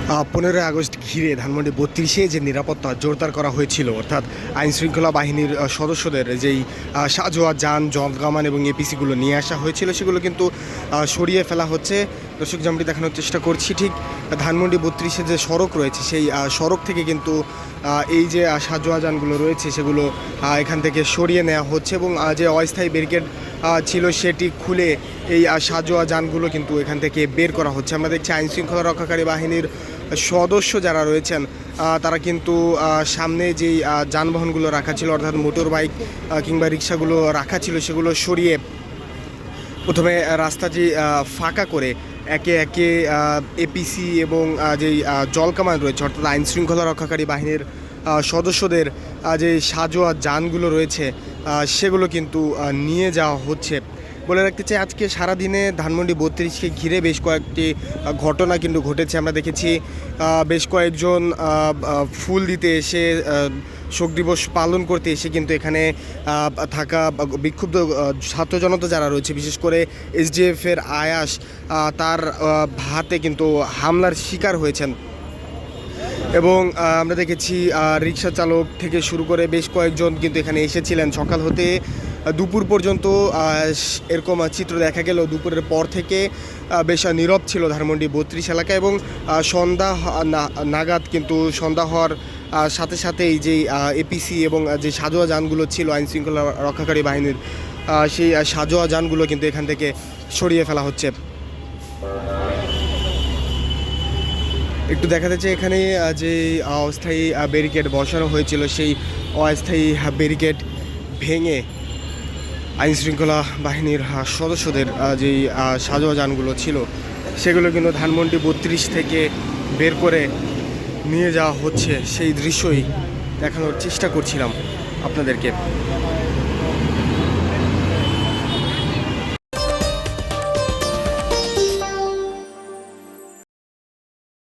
15ই August ঘিরে ধানমন্ডি 32-এ যে নিরাপত্তা জোরদার করা হয়েছিল, অর্থাৎ আইনশৃঙ্খলা বাহিনীর সদস্যদের যেই সাঁজোয়া যান, জলকামান এবং এপিসিগুলো নিয়ে আসা হয়েছিল, সেগুলো কিন্তু সরিয়ে ফেলা হচ্ছে। দর্শক, যেমনটি দেখানোর চেষ্টা করছি, ঠিক ধানমন্ডি 32-এ যে সড়ক রয়েছে, সেই সড়ক থেকে কিন্তু এই যে সাঁজোয়া যানগুলো রয়েছে, সেগুলো এখান থেকে সরিয়ে নেওয়া হচ্ছে এবং যে অস্থায়ী ব্যারিকেড ছিল সেটি খুলে এই সাঁজোয়া যানগুলো কিন্তু এখান থেকে বের করা হচ্ছে। আমরা দেখছি আইনশৃঙ্খলা রক্ষাকারী বাহিনীর সদস্য যারা রয়েছেন তারা কিন্তু সামনে যেই যানবাহনগুলো রাখা ছিল, অর্থাৎ মোটর বাইক কিংবা রিক্সাগুলো রাখা ছিল, সেগুলো সরিয়ে প্রথমে রাস্তাটি ফাঁকা করে একে একে এপিসি এবং যেই জলকামান রয়েছে, অর্থাৎ আইনশৃঙ্খলা রক্ষাকারী বাহিনীর সদস্যদের যে সাঁজোয়া যানগুলো রয়েছে সেগুলো কিন্তু নিয়ে যাওয়া হচ্ছে। বলে রাখতে চাই, আজকে সারাদিনে ধানমন্ডি 32-কে ঘিরে বেশ কয়েকটি ঘটনা কিন্তু ঘটেছে। আমরা দেখেছি বেশ কয়েকজন ফুল দিতে এসে, শোক দিবস পালন করতে এসে কিন্তু এখানে থাকা বিক্ষুব্ধ ছাত্র জনতা যারা রয়েছে, বিশেষ করে এসডিএফের আয়াস, তার হাতে কিন্তু হামলার শিকার হয়েছেন। এবং আমরা দেখেছি রিক্সা চালক থেকে শুরু করে বেশ কয়েকজন কিন্তু এখানে এসেছিলেন। সকাল হতে দুপুর পর্যন্ত এরকম চিত্র দেখা গেল। দুপুরের পর থেকে বেশ নীরব ছিল ধানমন্ডি 32 এলাকা এবং সন্ধ্যা নাগাদ কিন্তু সন্ধ্যা হওয়ার সাথে সাথেই যেই এপিসি এবং যে সাঁজোয়া যানগুলো ছিল আইনশৃঙ্খলা রক্ষাকারী বাহিনীর, সেই সাঁজোয়া যানগুলো কিন্তু এখান থেকে সরিয়ে ফেলা হচ্ছে। একটু দেখা যাচ্ছে এখানে যে অস্থায়ী ব্যারিকেড বসানো হয়েছিল, সেই অস্থায়ী ব্যারিকেড ভেঙে আইনশৃঙ্খলা বাহিনীর সদস্যদের যেই সাঁজোয়া যানগুলো ছিল, সেগুলো কিন্তু ধানমন্ডি 32 থেকে বের করে নিয়ে যাওয়া হচ্ছে। সেই দৃশ্যই দেখানোর চেষ্টা করছিলাম আপনাদেরকে।